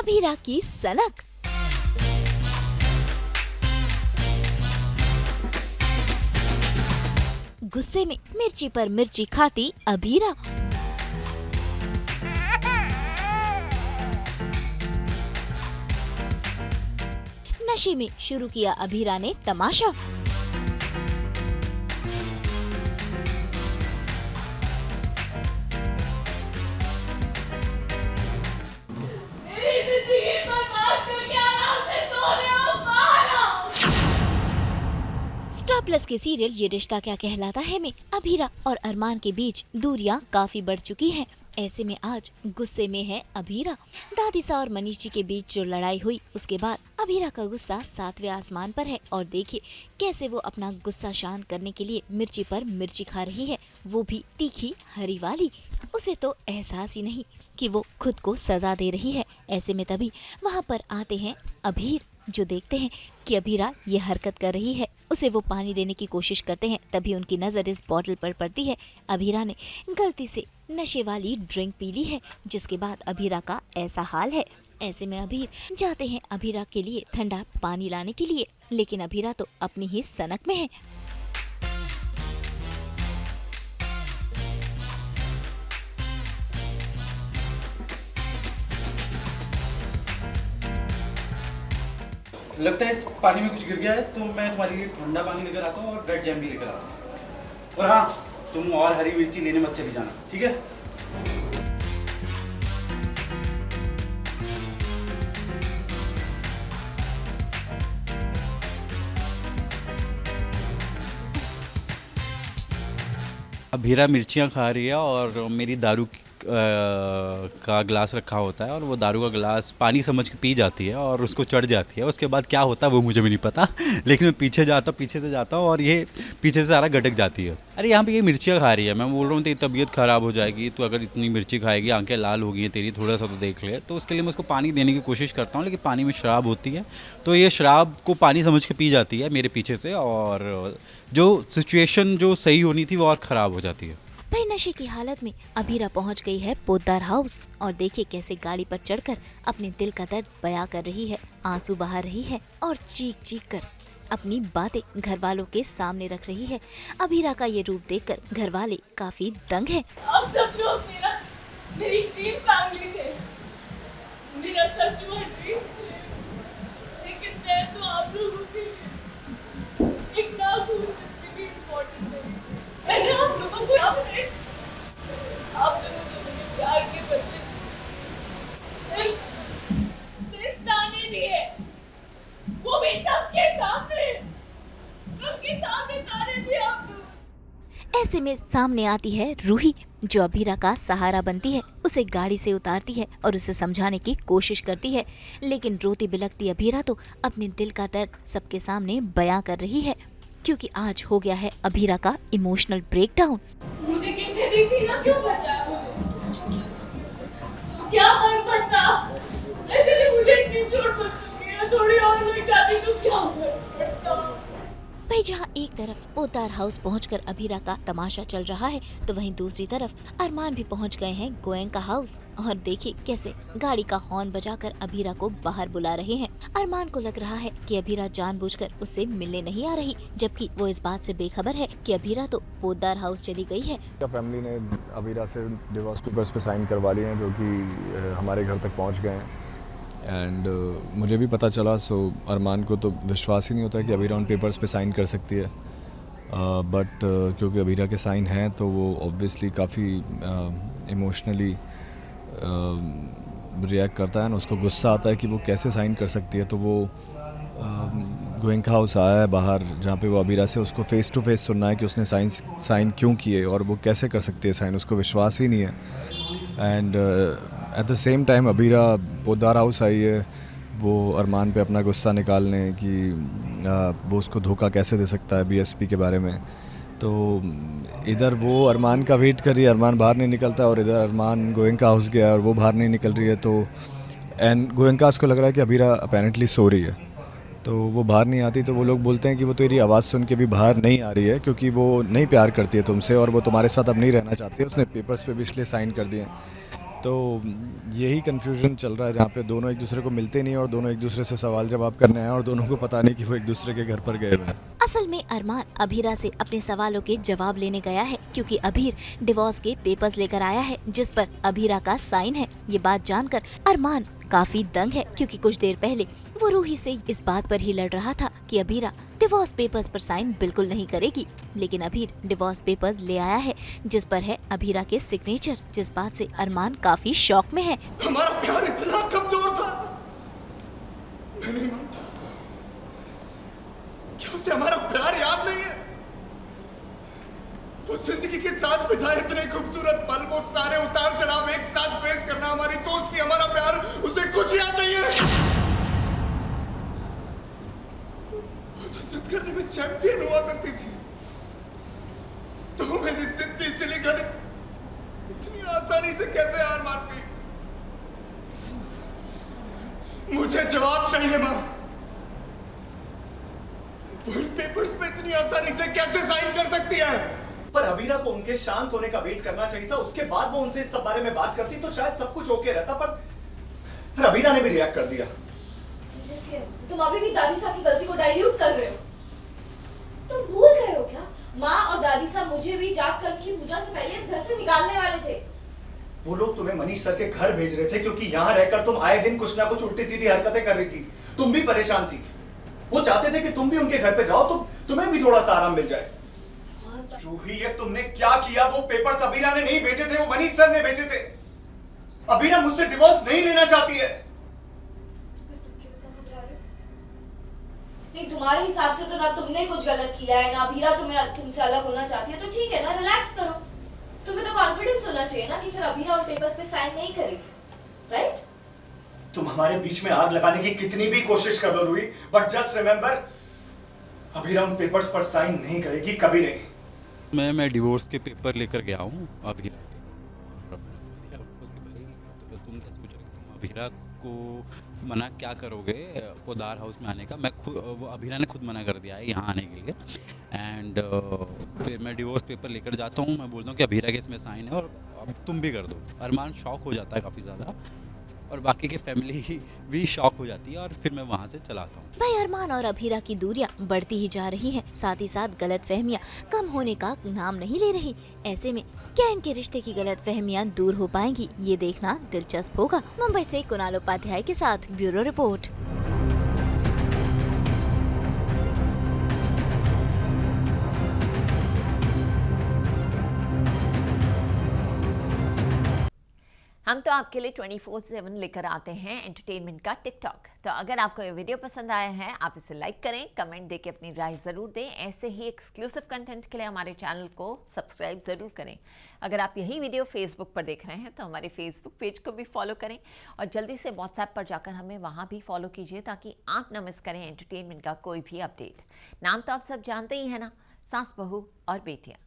अभीरा की सनक। गुस्से में मिर्ची पर मिर्ची खाती अभीरा। नशे में शुरू किया अभीरा ने तमाशा। स्टार प्लस के सीरियल ये रिश्ता क्या कहलाता है में अभीरा और अरमान के बीच दूरियां काफी बढ़ चुकी हैं। ऐसे में आज गुस्से में है अभीरा। दादी सा और मनीष जी के बीच जो लड़ाई हुई उसके बाद अभीरा का गुस्सा 7वें आसमान पर है और देखिए कैसे वो अपना गुस्सा शांत करने के लिए मिर्ची पर मिर्ची खा रही है, वो भी तीखी हरी वाली। उसे तो एहसास ही नहीं कि वो खुद को सजा दे रही है। ऐसे में तभी वहाँ पर आते हैं अभीर, जो देखते हैं कि अभीरा ये हरकत कर रही है। उसे वो पानी देने की कोशिश करते हैं, तभी उनकी नज़र इस बॉटल पर पड़ती है। अभीरा ने गलती से नशे वाली ड्रिंक पी ली है, जिसके बाद अभीरा का ऐसा हाल है। ऐसे में अभीर जाते हैं अभीरा के लिए ठंडा पानी लाने के लिए, लेकिन अभीरा तो अपनी ही सनक में है। लगता है इस पानी में कुछ गिर गया है, तो मैं तुम्हारे लिए ठंडा पानी लेकर आता हूँ और ब्रेड जैम भी लेकर आता हूँ। और हाँ, तुम और हरी मिर्ची लेने मत चली जाना, ठीक है? अभीरा मिर्चियाँ खा रही है और मेरी दारू का ग्लास रखा होता है और वो दारू का ग्लास पानी समझ के पी जाती है और उसको चढ़ जाती है। उसके बाद क्या होता है वो मुझे भी नहीं पता, लेकिन मैं पीछे से जाता हूँ और ये पीछे से सारा गटक जाती है। अरे यहाँ पे ये मिर्चियाँ खा रही है, मैं बोल रहा हूँ तेरी तबीयत ख़राब हो जाएगी, तो अगर इतनी मिर्ची खाएगी आंखें लाल हो गई हैं तेरी, थोड़ा सा तो देख ले। तो उसके लिए मैं उसको पानी देने की कोशिश करता हूँ, लेकिन पानी में शराब होती है, तो ये शराब को पानी समझ के पी जाती है मेरे पीछे से, और जो सिचुएशन जो सही होनी थी वो और ख़राब हो जाती है। भाई नशे की हालत में अभीरा पहुंच गई है पोद्दार हाउस और देखिए कैसे गाड़ी पर चढ़कर अपने दिल का दर्द बयां कर रही है, आंसू बहा रही है और चीख चीख कर अपनी बातें घर वालों के सामने रख रही है। अभीरा का ये रूप देखकर घर वाले काफी दंग हैं। आप सब लोग मेरी ड्रीम फैमिली थे, मेरा सच में ड्रीम थे, लेकिन मैं तो आप लोगों के लिए एक ना भूल सकती भी इम्पोर्टेंट है। मैंने आप लोगों को आप लोगों ने मुझे प्यार के बदले सिर्फ ताने दिए, वो भी सबके सामने ताने दिए आप लोग। ऐसे में सामने आती है रूही, जो अभीरा का सहारा बनती है, उसे गाड़ी से उतारती है और उसे समझाने की कोशिश करती है, लेकिन रोती बिलखती अभीरा तो अपने दिल का दर्द सबके सामने बयां कर रही है, क्योंकि आज हो गया है अभीरा का इमोशनल ब्रेकडाउन। मुझे कितने दिन थी ना, क्यों बचाया मुझे? क्या फर्क पड़ता? ऐसे भी मुझे इतनी चोट लग चुकी है, थोड़ी और लग जाती तो क्या फर्क पड़ता? भाई जहाँ एक तरफ पोद्दार हाउस पहुंचकर अभीरा का तमाशा चल रहा है, तो वहीं दूसरी तरफ अरमान भी पहुंच गए हैं गोयनका हाउस और देखिए कैसे गाड़ी का हॉर्न बजाकर अभीरा को बाहर बुला रहे हैं। अरमान को लग रहा है कि अभीरा जानबूझकर उससे मिलने नहीं आ रही, जबकि वो इस बात से बेखबर है कि अभीरा तो पोद्दार हाउस चली गई है। फैमिली ने अभीरा से डिवोर्स पेपर्स पे साइन करवा लिए हैं, जो कि हमारे घर तक पहुंच गए हैं। एंड मुझे भी पता चला, सो अरमान को तो विश्वास ही नहीं होता कि अभीरा उन पेपर्स पे साइन कर सकती है, बट क्योंकि अभीरा के साइन हैं तो वो ऑब्वियसली काफ़ी इमोशनली रिएक्ट करता है ना, उसको गुस्सा आता है कि वो कैसे साइन कर सकती है। तो वो गोयनका हाउस आया है बाहर, जहाँ पे वो अभीरा से उसको फेस टू फेस सुनना है कि उसने साइन क्यों किए और वो कैसे कर सकती है साइन, उसको विश्वास ही नहीं है। And at the same time Abhira Poddar house I है वो अरमान पे अपना गुस्सा निकालने कि वो उसको धोखा कैसे दे सकता है बीएसपी के बारे में। तो इधर वो अरमान का वेट कर रही है, अरमान बाहर नहीं निकलता, और इधर अरमान गोयनका हाउस गया और वो बाहर नहीं निकल रही है। तो एंड गोयनका को लग रहा है कि अभीरा अपेरेंटली सो रही है, तो वो बाहर नहीं आती। तो वो लोग बोलते हैं कि वो तेरी आवाज़ सुन के भी बाहर नहीं आ रही है, क्योंकि वो नहीं प्यार करती है तुमसे और वो तुम्हारे साथ अब नहीं रहना चाहती है, उसने पेपर्स पे भी इसलिए साइन कर दिए हैं। तो यही कन्फ्यूजन चल रहा है जहाँ पे दोनों एक दूसरे को मिलते नहीं और दोनों एक दूसरे से सवाल जवाब करने आए और दोनों को पता नहीं कि वो एक दूसरे के घर पर गए हुए हैं। असल में अरमान अभीरा से अपने सवालों के जवाब लेने गया है क्योंकि अभीर डिवोर्स के पेपर्स लेकर आया है जिस पर अभीरा का साइन है। ये बात जानकर अरमान काफी दंग है क्योंकि कुछ देर पहले वो रूही से इस बात पर ही लड़ रहा था कि अभीरा डिवोर्स पेपर्स पर साइन बिल्कुल नहीं करेगी, लेकिन अभीर डिवोर्स पेपर्स ले आया है जिस पर है अभीरा के सिग्नेचर, जिस बात से अरमान काफी शॉक में है। हमारा प्यार इतना कमजोर था, मैं नहीं मानता। क्या उसे हमारा प्यार याद नहीं है? वो जिंदगी के साथ बिताए इतने खूबसूरत पल, वो सारे उतार चढ़ाव एक साथ फेस करना, हमारी दोस्ती, हमारा प्यार, उसे कुछ याद नहीं है। वो तो जिद करने में चैंपियन हुआ करती थी, तो मेरी जिद्दी सिली घर इतनी आसानी से कैसे हार मान गई? मुझे जवाब चाहिए मां। वो इन पेपर्स पे इतनी आसानी से कैसे साइन कर सकती है? पर अबीरा को उनके शांत होने का वेट करना चाहिए था, उसके बाद वो उनसे इस सब बारे में बात करती तो शायद सब कुछ ओके रहता, पर अबीरा ने भी रिएक्ट कर दिया। सीरियसली तुम अभी भी दादी साहब की गलती को डाइल्यूट कर रहे हो। तुम भूल गए हो क्या? माँ और दादी साहब मुझे भी जाट कल की पूजा से पहले इस घर से निकालने वाले थे। वो लोग तुम्हें मनीष सर के घर भेज रहे थे क्योंकि यहाँ रहकर तुम आए दिन कुछ ना कुछ उल्टी सीधी हरकतें कर रही थी, तुम भी परेशान थी। वो चाहते थे कि तुम भी उनके घर पे जाओ तो तुम्हें भी थोड़ा सा आराम मिल जाए। रूही, ये तुमने क्या किया? वो पेपर्स अबीरा ने नहीं भेजे थे, वो मनीष सर ने भेजे थे। अबीरा मुझसे डिवोर्स नहीं लेना चाहती है। नहीं, तुम्हारे हिसाब से तो ना तुमने कुछ गलत किया है ना अभीरा तुमसे अलग होना चाहती है, तो ठीक है ना, रिलैक्स करो। तुम्हें तो कॉन्फिडेंस होना चाहिए ना कि फिर अभीरा और पेपर्स पे साइन नहीं करेगी, राइट? तुम हमारे बीच में आग लगाने की कितनी भी कोशिश कर लो Ruhi, but just remember, Abira उन पेपर्स पर साइन नहीं करेगी, कभी नहीं। मैं डिवोर्स के पेपर लेकर गया हूँ अभीरा के। तो तुम क्या सोच रहे हो, तुम अभीरा को मना क्या करोगे पोदार हाउस में आने का? मैं खुद, वो अभीरा ने खुद मना कर दिया है यहाँ आने के लिए। एंड फिर मैं डिवोर्स पेपर लेकर जाता हूँ, मैं बोलता हूँ कि अभीरा के इसमें साइन है और अब तुम भी कर दो। अरमान शॉक हो जाता है काफ़ी ज़्यादा और बाकी की फैमिली भी शॉक हो जाती है और फिर मैं वहाँ से चला आता हूँ। भाई अरमान और अभीरा की दूरियां बढ़ती ही जा रही हैं, साथ ही साथ गलतफहमियां कम होने का नाम नहीं ले रही। ऐसे में क्या इनके रिश्ते की गलतफहमियां दूर हो पाएंगी, ये देखना दिलचस्प होगा। मुंबई से कुणाल उपाध्याय के साथ ब्यूरो रिपोर्ट। हम तो आपके लिए 24/7 लेकर आते हैं एंटरटेनमेंट का टिकटॉक। तो अगर आपको ये वीडियो पसंद आया है, आप इसे लाइक करें, कमेंट देके अपनी राय ज़रूर दें। ऐसे ही एक्सक्लूसिव कंटेंट के लिए हमारे चैनल को सब्सक्राइब ज़रूर करें। अगर आप यही वीडियो फेसबुक पर देख रहे हैं तो हमारे फेसबुक पेज को भी फॉलो करें और जल्दी से व्हाट्सएप पर जाकर हमें वहाँ भी फॉलो कीजिए ताकि आप न मिस करें एंटरटेनमेंट का कोई भी अपडेट। नाम तो आप सब जानते ही हैं ना, सास बहू और बेटियाँ।